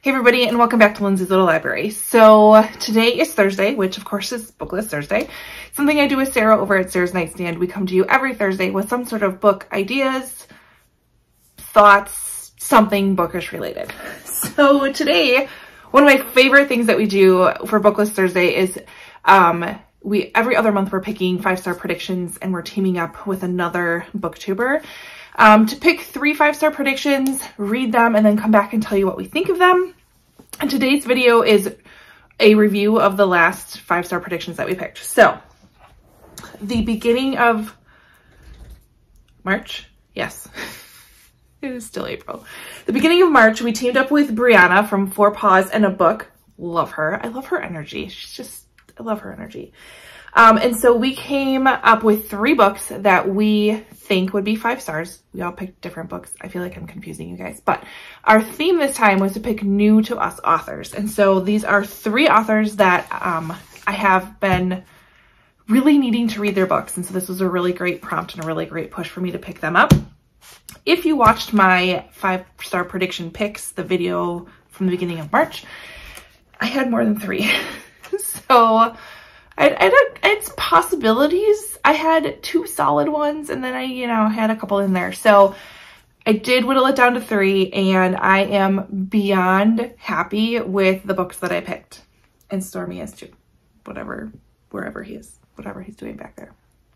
Hey everybody, and welcome back to Lindsay's Little Library. So today is Thursday, which of course is BookList Thursday. Something I do with Sarah over at Sarah's Nightstand. We come to you every Thursday with some sort of book ideas, thoughts, something bookish related. So today, one of my favorite things that we do for BookList Thursday is every other month we're picking 5-star predictions, and we're teaming up with another booktuber to pick 3 5-star predictions, read them, and then come back and tell you what we think of them. And today's video is a review of the last 5-star predictions that we picked. So the beginning of March, yes, it is still April. The beginning of March, we teamed up with Brianna from 4 Paws and a Book. Love her. I love her energy. I love her energy. And so we came up with 3 books that we think would be 5 stars. We all picked different books. I feel like I'm confusing you guys, but our theme this time was to pick new to us authors. And so these are 3 authors that I have been really needing to read their books. And so this was a really great prompt and a really great push for me to pick them up. If you watched my 5-star prediction picks, the video from the beginning of March, I had more than 3. So it's possibilities. I had 2 solid ones, and then I, had a couple in there. So I did whittle it down to 3, and I am beyond happy with the books that I picked. And Stormy is too. Wherever he is, whatever he's doing back there.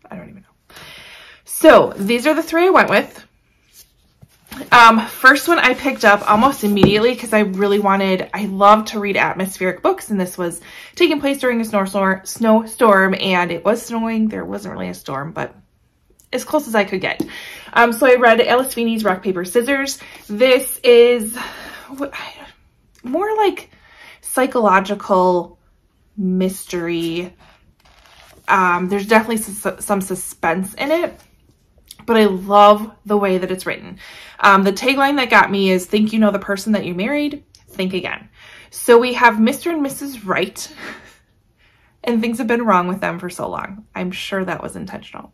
I don't even know. So these are the 3 I went with. First one I picked up almost immediately because I love to read atmospheric books, and this was taking place during a snowstorm, and it was snowing. There wasn't really a storm, but as close as I could get. So I read Alice Feeney's Rock, Paper, Scissors. This is more like psychological mystery. There's definitely some suspense in it, but I love the way that it's written. The tagline that got me is, think you know the person that you married? Think again. So we have Mr. and Mrs. Right, and things have been wrong with them for so long. I'm sure that was intentional.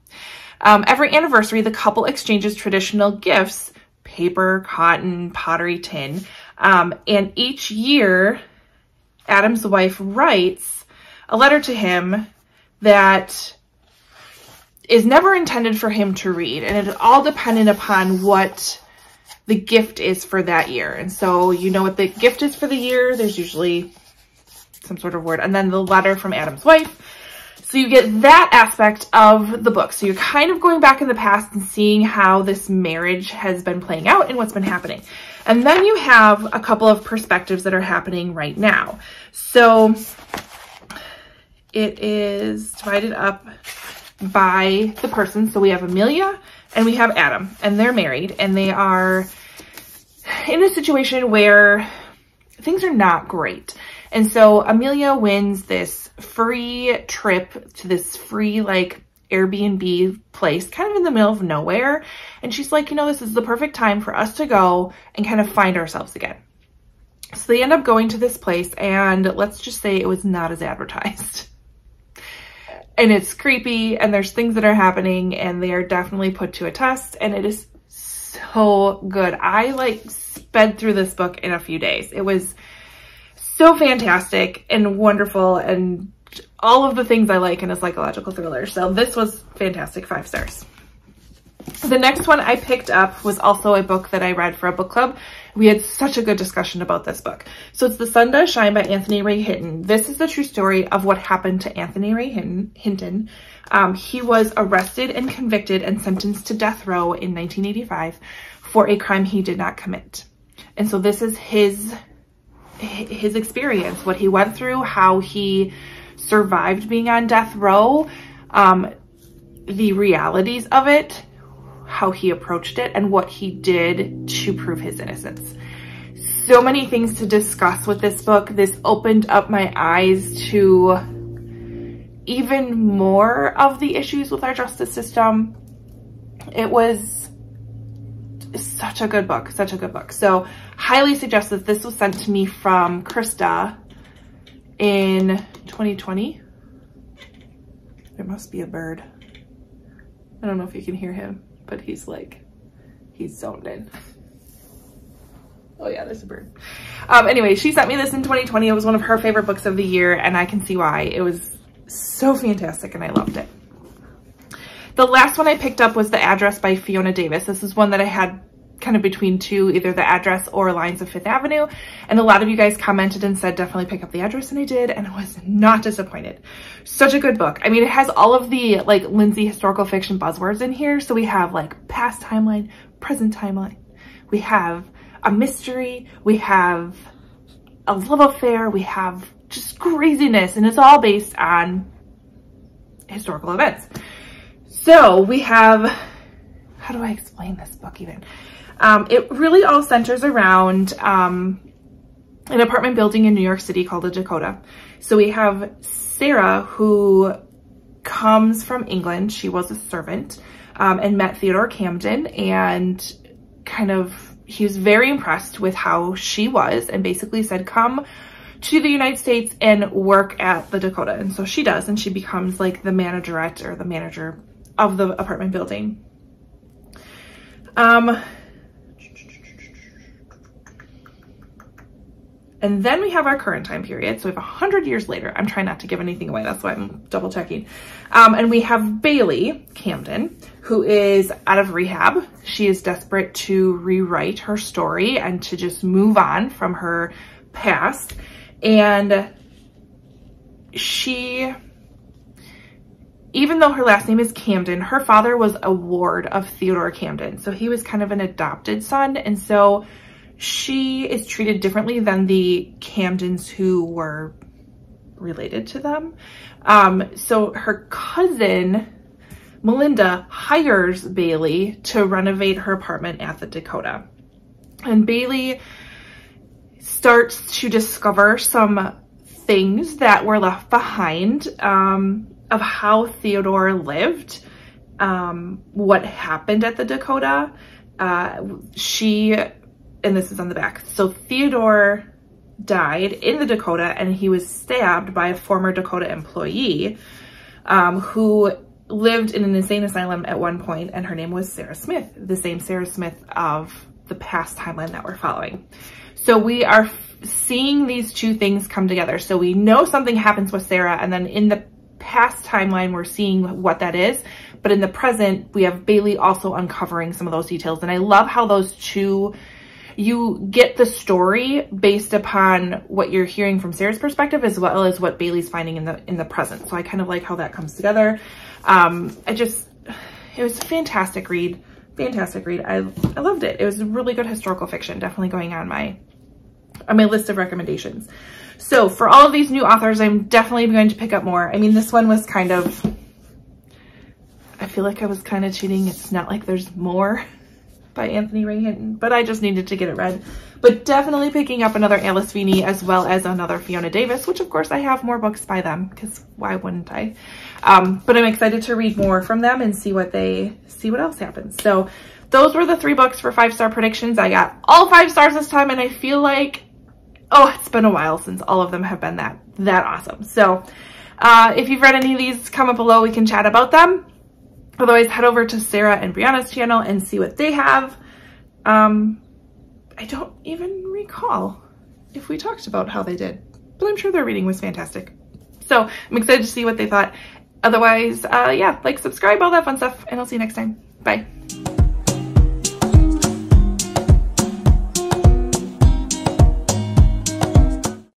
Every anniversary, the couple exchanges traditional gifts, paper, cotton, pottery, tin, and each year, Adam's wife writes a letter to him that is never intended for him to read, and it's all dependent upon what the gift is for that year. And so you know what the gift is for the year, there's usually some sort of word, and then the letter from Adam's wife. So you get that aspect of the book. So you're kind of going back in the past and seeing how this marriage has been playing out and what's been happening. And then you have a couple of perspectives that are happening right now. So it is divided up by the person. So we have Amelia and we have Adam, and they're married, and they are in a situation where things are not great. And so Amelia wins this free trip to this free Airbnb place kind of in the middle of nowhere. And she's like, this is the perfect time for us to go and kind of find ourselves again. So they end up going to this place, and let's just say it was not as advertised. And it's creepy, and there's things that are happening, and they are definitely put to a test, and it is so good. I sped through this book in a few days. It was so fantastic and wonderful, and all of the things I like in a psychological thriller. So this was fantastic, 5 stars. The next one I picked up was also a book that I read for a book club. We had such a good discussion about this book. So it's The Sun Does Shine by Anthony Ray Hinton. This is the true story of what happened to Anthony Ray Hinton. He was arrested and convicted and sentenced to death row in 1985 for a crime he did not commit. And so this is his experience, what he went through, how he survived being on death row, the realities of it, how he approached it, and what he did to prove his innocence. So many things to discuss with this book. This opened up my eyes to even more of the issues with our justice system. It was such a good book, such a good book. So highly suggest that. This was sent to me from Krista in 2020. There must be a bird. I don't know if you can hear him, but he's zoned in. Oh yeah, there's a bird. Anyway, she sent me this in 2020. It was one of her favorite books of the year, and I can see why. It was so fantastic and I loved it. The last one I picked up was The Address by Fiona Davis. This is one that I had kind of between two, either The Address or Lines of Fifth Avenue. And a lot of you guys commented and said, definitely pick up The Address, and I did, and I was not disappointed. Such a good book. I mean, it has all of the like Lindsey historical fiction buzzwords in here. So we have like past timeline, present timeline. We have a mystery. We have a love affair. We have just craziness, and it's all based on historical events. So we have, how do I explain this book even? It really all centers around an apartment building in New York City called the Dakota. So we have Sarah, who comes from England. She was a servant and met Theodore Camden, and kind of, he was very impressed with how she was and basically said, come to the United States and work at the Dakota. And so she does, and she becomes like the managerette or the manager of the apartment building. And then we have our current time period. So we have 100 years later. I'm trying not to give anything away. That's why I'm double checking. And we have Bailey Camden, who is out of rehab. She is desperate to rewrite her story and to just move on from her past. And she, even though her last name is Camden, her father was a ward of Theodore Camden. So he was kind of an adopted son. And so she is treated differently than the Camdens who were related to them. So her cousin, Melinda, hires Bailey to renovate her apartment at the Dakota. And Bailey starts to discover some things that were left behind of how Theodore lived, what happened at the Dakota. And this is on the back. So Theodore died in the Dakota, and he was stabbed by a former Dakota employee who lived in an insane asylum at one point, and her name was Sarah Smith, the same Sarah Smith of the past timeline that we're following. So we are seeing these two things come together. So we know something happens with Sarah, and then in the past timeline, we're seeing what that is. But in the present, we have Bailey also uncovering some of those details. And I love how those two, you get the story based upon what you're hearing from Sarah's perspective, as well as what Bailey's finding in the present. So I kind of like how that comes together. It was a fantastic read. Fantastic read. I loved it. It was a really good historical fiction. Definitely going on my list of recommendations. So for all of these new authors, I'm definitely going to pick up more. I mean, this one was kind of, I feel like I was kind of cheating. It's not like there's more by Anthony Ray Hinton, but I just needed to get it read. But definitely picking up another Alice Feeney as well as another Fiona Davis, which of course I have more books by them, because why wouldn't I? But I'm excited to read more from them and see what else happens. So those were the 3 books for 5-star predictions. I got all 5 stars this time, and I feel like, oh, it's been a while since all of them have been that awesome. So if you've read any of these, comment below. We can chat about them. Otherwise, head over to Sarah and Brianna's channel and see what they have. I don't even recall if we talked about how they did, but I'm sure their reading was fantastic. So I'm excited to see what they thought. Otherwise, yeah, like, subscribe, all that fun stuff, and I'll see you next time. Bye.